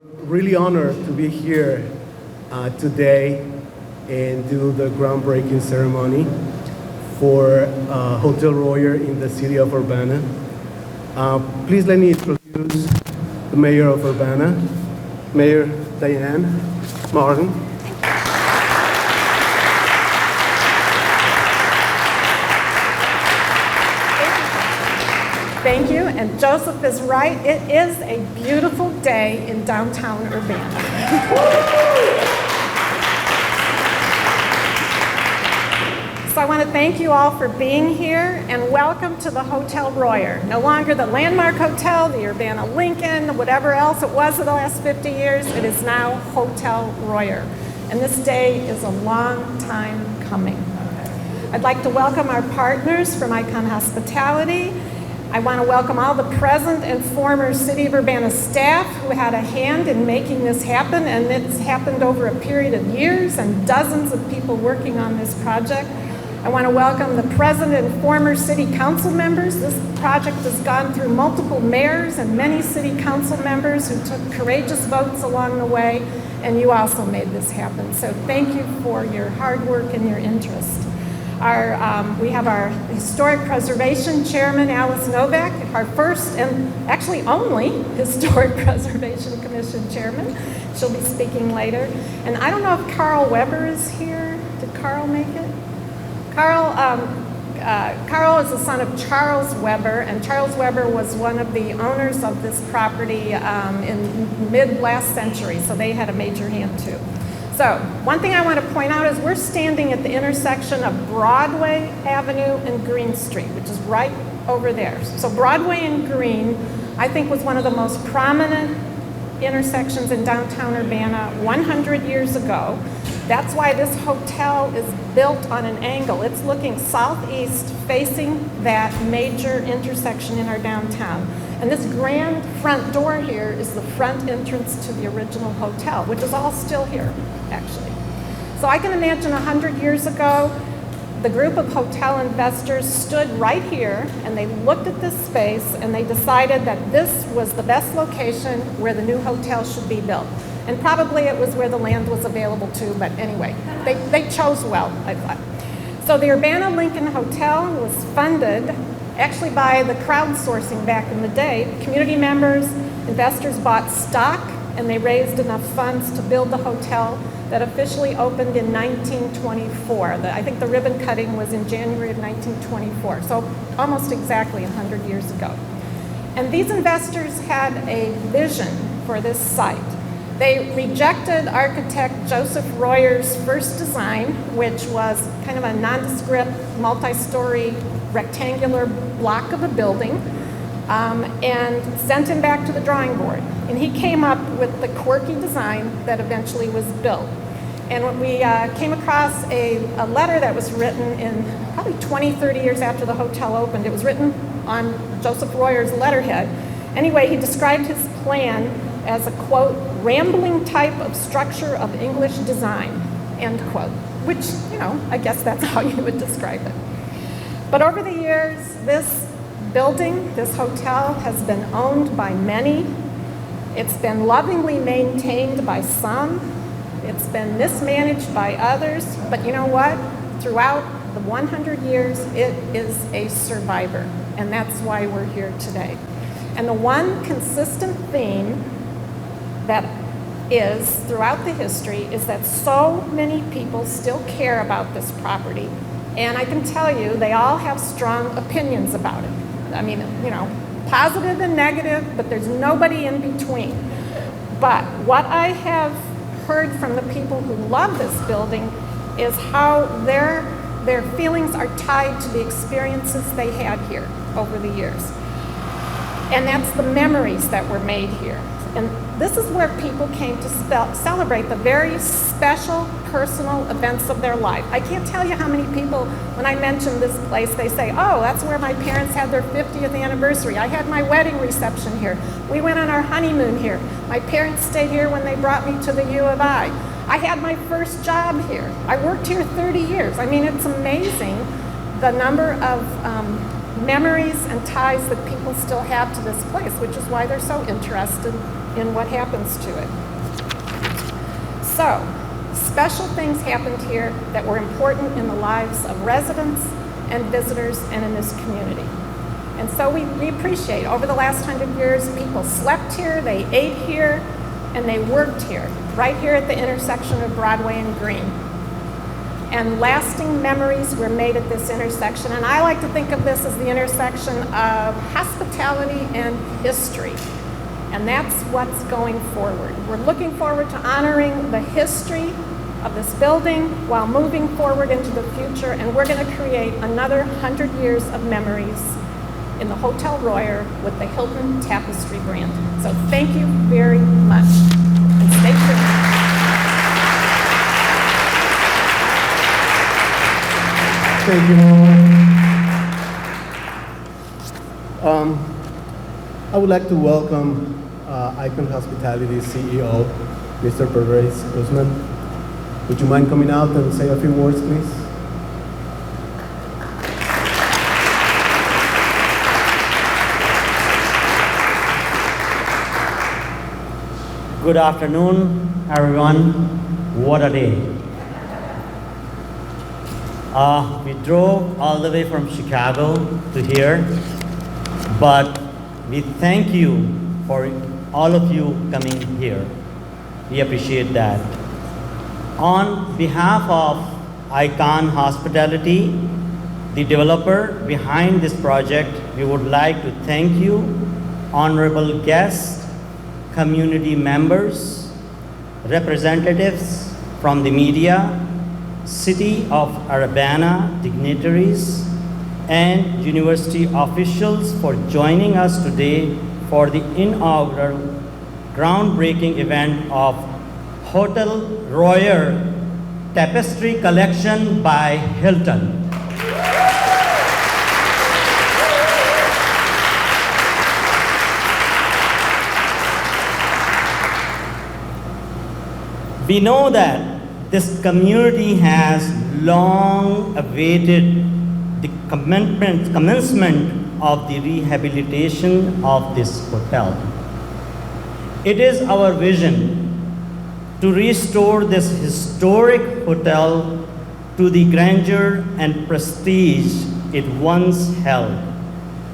Really honored to be here today and do the groundbreaking ceremony for Hotel Royer in the city of Urbana. Please let me introduce the mayor of Urbana, Mayor Diane, Marlin. Thank you, and Joseph is right. It is a beautiful day in downtown Urbana. So I want to thank you all for being here, and welcome to the Hotel Royer. No longer the Landmark Hotel, the Urbana Lincoln, whatever else it was in the last 50 years, it is now Hotel Royer. And this day is a long time coming. I'd like to welcome our partners from Icon Hospitality. I want to welcome all the present and former City of Urbana staff who had a hand in making this happen, and it's happened over a period of years and dozens of people working on this project. I want to welcome the present and former city council members. This project has gone through multiple mayors and many city council members who took courageous votes along the way, and you also made this happen. So thank you for your hard work and your interest. We have our Historic Preservation Chairman, Alice Novak, our first and actually only Historic Preservation Commission Chairman. She'll be speaking later. And I don't know if Carl Weber is here. Did Carl make it? Carl is the son of Charles Weber, and Charles Weber was one of the owners of this property in mid-last century, so they had a major hand too. So, one thing I want to point out is we're standing at the intersection of Broadway Avenue and Green Street, which is right over there. So Broadway and Green, I think, was one of the most prominent intersections in downtown Urbana 100 years ago. That's why this hotel is built on an angle. It's looking southeast, facing that major intersection in our downtown. And this grand front door here is the front entrance to the original hotel, which is all still here, actually. So I can imagine 100 years ago, the group of hotel investors stood right here and they looked at this space and they decided that this was the best location where the new hotel should be built. And probably it was where the land was available too, but anyway, they chose well, I thought. So the Urbana Lincoln Hotel was funded actually by the crowdsourcing back in the day. Community members, investors bought stock, and they raised enough funds to build the hotel that officially opened in 1924. I think the ribbon cutting was in January of 1924, so almost exactly 100 years ago. And these investors had a vision for this site. They rejected architect Joseph Royer's first design, which was kind of a nondescript, multi-story, rectangular block of a building, and sent him back to the drawing board. And he came up with the quirky design that eventually was built. And we came across a letter that was written in probably 20, 30 years after the hotel opened. It was written on Joseph Royer's letterhead. Anyway, he described his plan as a, quote, rambling type of structure of English design, end quote, which, I guess that's how you would describe it. But over the years, this building, this hotel, has been owned by many. It's been lovingly maintained by some. It's been mismanaged by others. But you know what? Throughout the 100 years, it is a survivor. And that's why we're here today. And the one consistent theme that is throughout the history is that so many people still care about this property. And I can tell you, they all have strong opinions about it. I mean, positive and negative, but there's nobody in between. But what I have heard from the people who love this building is how their feelings are tied to the experiences they had here over the years. And that's the memories that were made here. And this is where people came to celebrate the very special personal events of their life. I can't tell you how many people, when I mention this place, they say, oh, that's where my parents had their 50th anniversary. I had my wedding reception here. We went on our honeymoon here. My parents stayed here when they brought me to the U of I. I had my first job here. I worked here 30 years. I mean, it's amazing the number of memories and ties that people still have to this place, which is why they're so interested in what happens to it. So, special things happened here that were important in the lives of residents and visitors and in this community. And so we appreciate, over the last 100 years, people slept here, they ate here, and they worked here, right here at the intersection of Broadway and Green. And lasting memories were made at this intersection. And I like to think of this as the intersection of hospitality and history. And that's what's going forward. We're looking forward to honoring the history of this building while moving forward into the future. And we're going to create another 100 years of memories in the Hotel Royer with the Hilton Tapestry brand. So thank you very much. And stay tuned. Thank you, Mom. I would like to welcome Icon Hospitality's CEO, Mr. Pervaiz, Usman. Would you mind coming out and say a few words, please? Good afternoon, everyone. What a day. We drove all the way from Chicago to here, but we thank you for all of you coming here. We appreciate that. On behalf of Icon Hospitality, the developer behind this project, we would like to thank you, honorable guests, community members, representatives from the media, City of Urbana dignitaries, and university officials for joining us today for the inaugural groundbreaking event of Hotel Royer Tapestry Collection by Hilton. We know that this community has long awaited the commencement of the rehabilitation of this hotel. It is our vision to restore this historic hotel to the grandeur and prestige it once held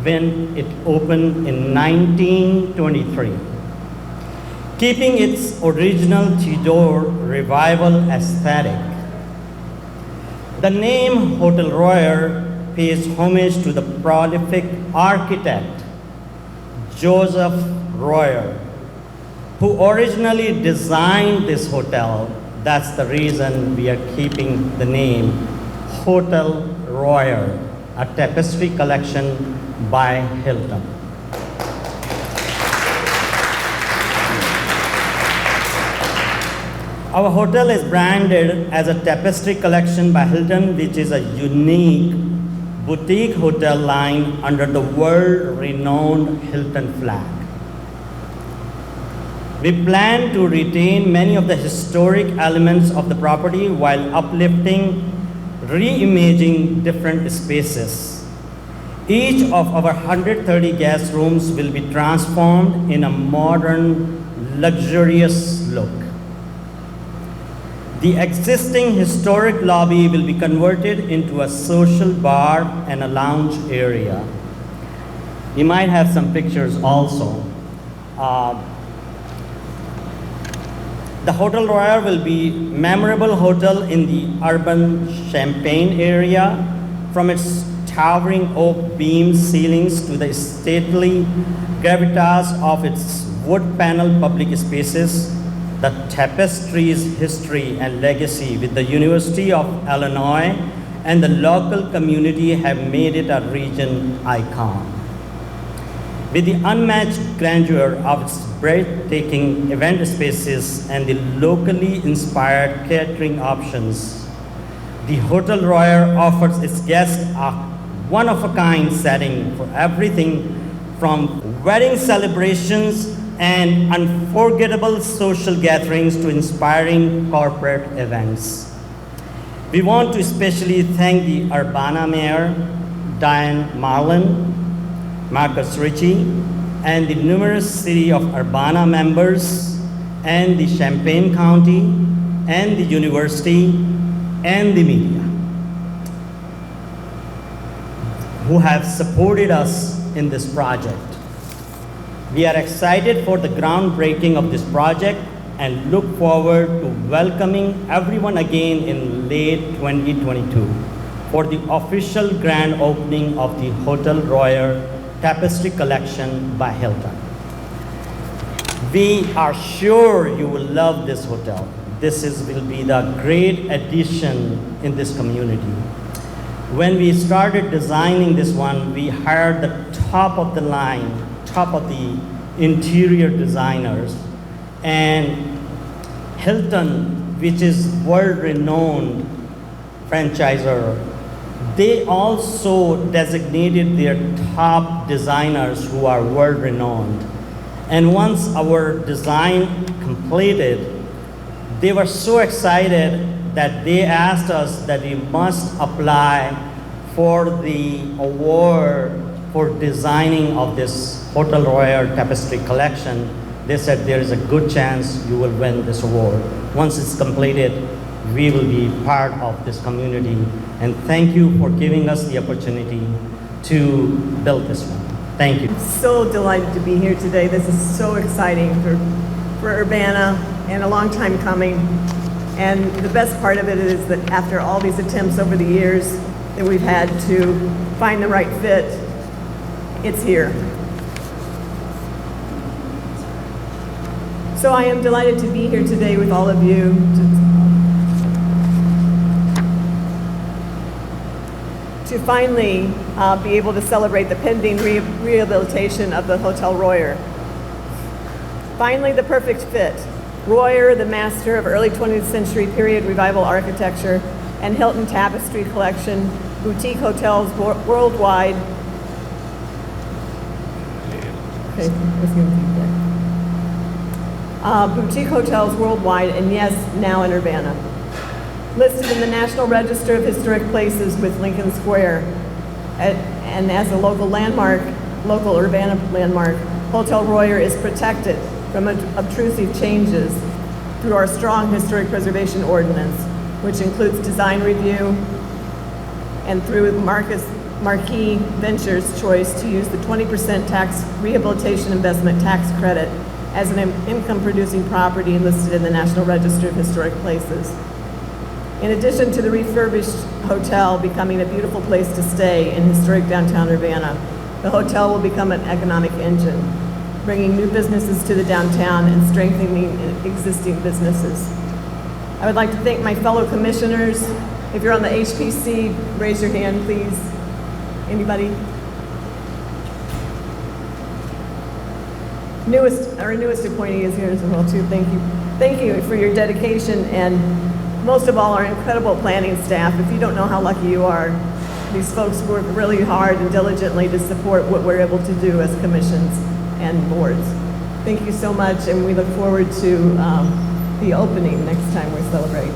when it opened in 1923. Keeping its original Tudor revival aesthetic. The name Hotel Royer pays homage to the prolific architect Joseph Royer, who originally designed this hotel. That's the reason we are keeping the name Hotel Royer, a tapestry collection by Hilton. Our hotel is branded as a tapestry collection by Hilton, which is a unique boutique hotel line under the world-renowned Hilton flag. We plan to retain many of the historic elements of the property while uplifting, reimaging different spaces. Each of our 130 guest rooms will be transformed in a modern, luxurious look. The existing historic lobby will be converted into a social bar and a lounge area. You might have some pictures also. The Hotel Royer will be a memorable hotel in the urban Champaign area, from its towering oak beam ceilings to the stately gravitas of its wood panel public spaces. The tapestry's history and legacy with the University of Illinois and the local community have made it a region icon. With the unmatched grandeur of its breathtaking event spaces and the locally inspired catering options, the Hotel Royer offers its guests a one-of-a-kind setting for everything from wedding celebrations and unforgettable social gatherings to inspiring corporate events. We want to especially thank the Urbana Mayor, Diane Marlin, Marcus Ritchie, and the numerous city of Urbana members, and the Champaign County, and the university, and the media, who have supported us in this project. We are excited for the groundbreaking of this project and look forward to welcoming everyone again in late 2022 for the official grand opening of the Hotel Royer Tapestry Collection by Hilton. We are sure you will love this hotel. Will be the great addition in this community. When we started designing this one, we hired the top of the interior designers, and Hilton, which is world-renowned franchisor, they also designated their top designers who are world-renowned. And once our design completed, they were so excited that they asked us that we must apply for the award for designing of this Hotel Royer Tapestry Collection. They said there is a good chance you will win this award. Once it's completed, we will be part of this community. And thank you for giving us the opportunity to build this one. Thank you. I'm so delighted to be here today. This is so exciting for Urbana and a long time coming. And the best part of it is that after all these attempts over the years that we've had to find the right fit, it's here. So I am delighted to be here today with all of you to finally be able to celebrate the pending rehabilitation of the Hotel Royer. Finally, the perfect fit. Royer, the master of early 20th century period revival architecture, and Hilton Tapestry Collection, boutique hotels worldwide. Okay, let's go deep there. Boutique hotels worldwide, and yes, now in Urbana. Listed in the National Register of Historic Places with Lincoln Square, and as a local landmark, local Urbana landmark, Hotel Royer is protected from obtrusive changes through our strong historic preservation ordinance, which includes design review, and through Marquis Ventures' choice to use the 20% tax rehabilitation investment tax credit as an income-producing property listed in the National Register of Historic Places. In addition to the refurbished hotel becoming a beautiful place to stay in historic downtown Urbana, the hotel will become an economic engine, bringing new businesses to the downtown and strengthening existing businesses. I would like to thank my fellow commissioners. If you're on the HPC, raise your hand, please. Anybody? Our newest appointee is here as well too. Thank you. Thank you for your dedication, and most of all, our incredible planning staff. If you don't know how lucky you are, these folks work really hard and diligently to support what we're able to do as commissions and boards. Thank you so much, and we look forward to the opening next time we celebrate.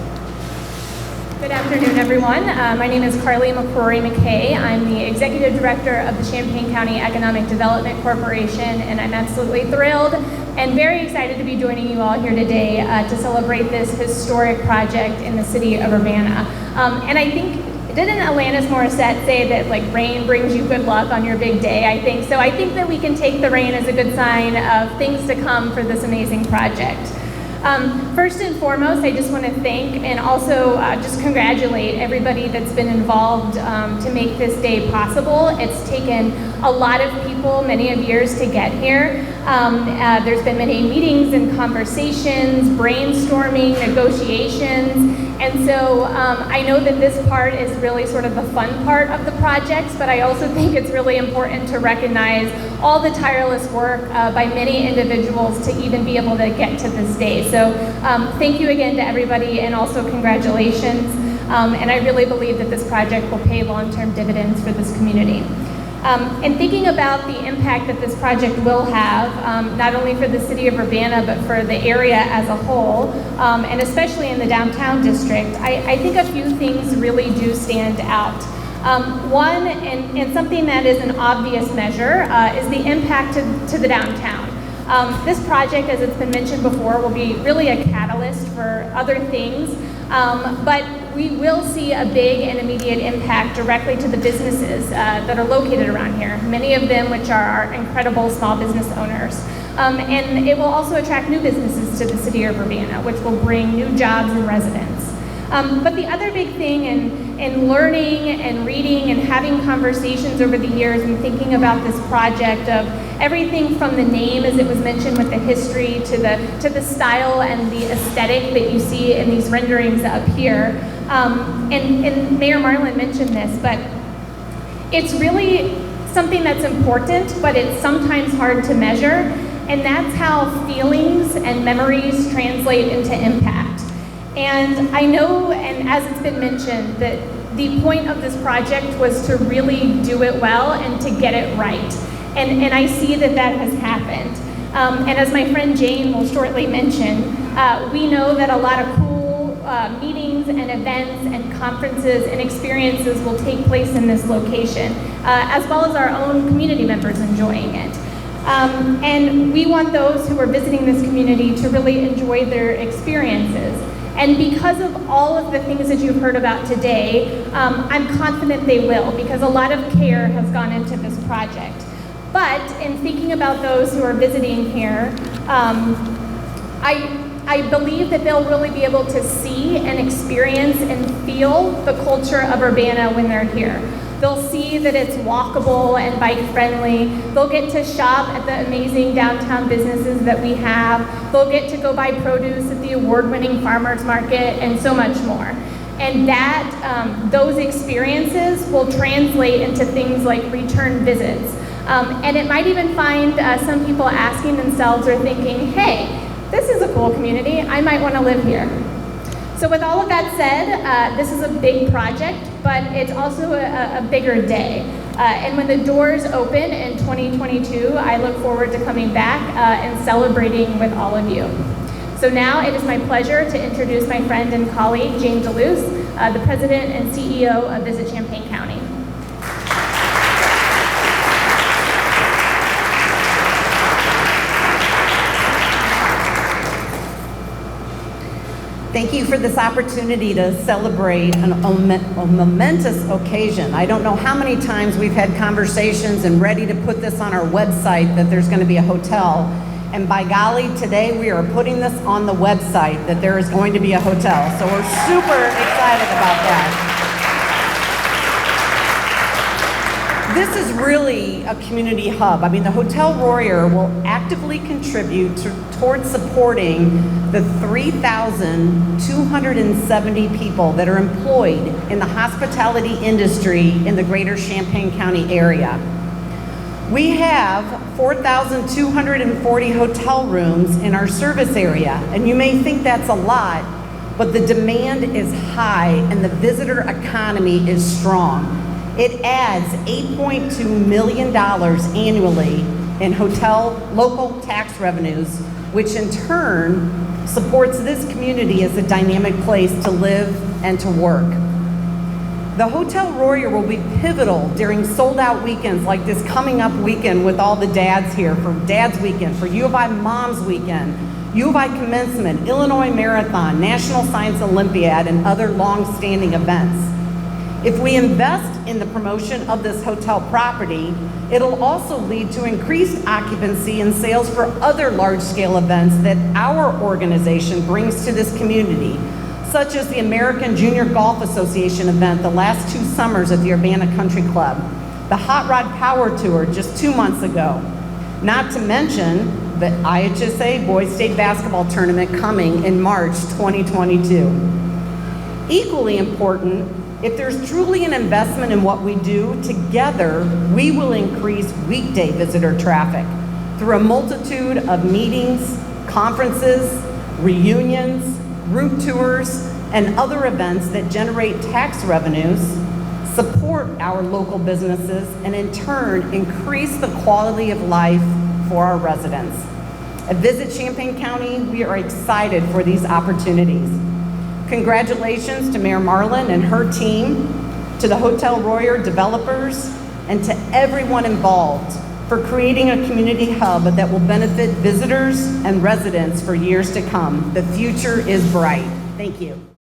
Good afternoon, everyone. My name is McCrory McKay. I'm the Executive Director of the Champaign County Economic Development Corporation, and I'm absolutely thrilled and very excited to be joining you all here today to celebrate this historic project in the city of Urbana. And I think, didn't Alanis Morissette say that like rain brings you good luck on your big day? I think so. I think that we can take the rain as a good sign of things to come for this amazing project. First and foremost, I just want to thank and also just congratulate everybody that's been involved to make this day possible. It's taken a lot of people, many of years to get here. There's been many meetings and conversations, brainstorming, negotiations, and so I know that this part is really sort of the fun part of the project, but I also think it's really important to recognize all the tireless work by many individuals to even be able to get to this day. So thank you again to everybody, and also congratulations. And I really believe that this project will pay long-term dividends for this community. And thinking about the impact that this project will have, not only for the city of Urbana, but for the area as a whole, and especially in the downtown district, I think a few things really do stand out. One, and something that is an obvious measure, is the impact to the downtown. This project, as it's been mentioned before, will be really a catalyst for other things, but we will see a big and immediate impact directly to the businesses that are located around here, many of them which are our incredible small business owners. And it will also attract new businesses to the city of Urbana, which will bring new jobs and residents. But the other big thing in learning and reading and having conversations over the years and thinking about this project of everything from the name, as it was mentioned, with the history to the style and the aesthetic that you see in these renderings up here. And Mayor Marlin mentioned this, but it's really something that's important, but it's sometimes hard to measure, and that's how feelings and memories translate into impact. And I know, and as it's been mentioned, that the point of this project was to really do it well and to get it right. And I see that that has happened. And as my friend Jayne will shortly mention, we know that a lot of cool meetings and events and conferences and experiences will take place in this location, as well as our own community members enjoying it. And we want those who are visiting this community to really enjoy their experiences. And because of all of the things that you've heard about today, I'm confident they will, because a lot of care has gone into this project. But in thinking about those who are visiting here, I believe that they'll really be able to see and experience and feel the culture of Urbana when they're here. They'll see that it's walkable and bike-friendly. They'll get to shop at the amazing downtown businesses that we have. They'll get to go buy produce at the award-winning farmers market and so much more. And that, those experiences will translate into things like return visits. And it might even find some people asking themselves or thinking, hey, this is a cool community, I might want to live here. So with all of that said, this is a big project, but it's also a bigger day. And when the doors open in 2022, I look forward to coming back and celebrating with all of you. So now it is my pleasure to introduce my friend and colleague, Jayne DeLuce, the President and CEO of Visit Champaign County. Thank you for this opportunity to celebrate a momentous occasion. I don't know how many times we've had conversations and ready to put this on our website that there's going to be a hotel. And by golly, today we are putting this on the website that there is going to be a hotel. So we're super excited about that. This is really a community hub. I mean, the Hotel Royer will actively contribute towards supporting the 3,270 people that are employed in the hospitality industry in the greater Champaign County area. We have 4,240 hotel rooms in our service area, and you may think that's a lot, but the demand is high and the visitor economy is strong. It adds $8.2 million annually in hotel local tax revenues, which in turn supports this community as a dynamic place to live and to work. The Hotel Royer will be pivotal during sold-out weekends like this coming up weekend with all the dads here, for Dad's Weekend, for U of I Mom's Weekend, U of I Commencement, Illinois Marathon, National Science Olympiad, and other long-standing events. If we invest in the promotion of this hotel property, it'll also lead to increased occupancy and sales for other large-scale events that our organization brings to this community, such as the American Junior Golf Association event the last 2 summers at the Urbana Country Club, the Hot Rod Power Tour just 2 months ago, not to mention the IHSA Boys State Basketball Tournament coming in March 2022. Equally important, if there's truly an investment in what we do, together we will increase weekday visitor traffic through a multitude of meetings, conferences, reunions, group tours, and other events that generate tax revenues, support our local businesses, and in turn increase the quality of life for our residents. At Visit Champaign County, we are excited for these opportunities. Congratulations to Mayor Marlin and her team to the Hotel Royer developers, and to everyone involved for creating a community hub that will benefit visitors and residents for years to come. The future is bright. Thank you.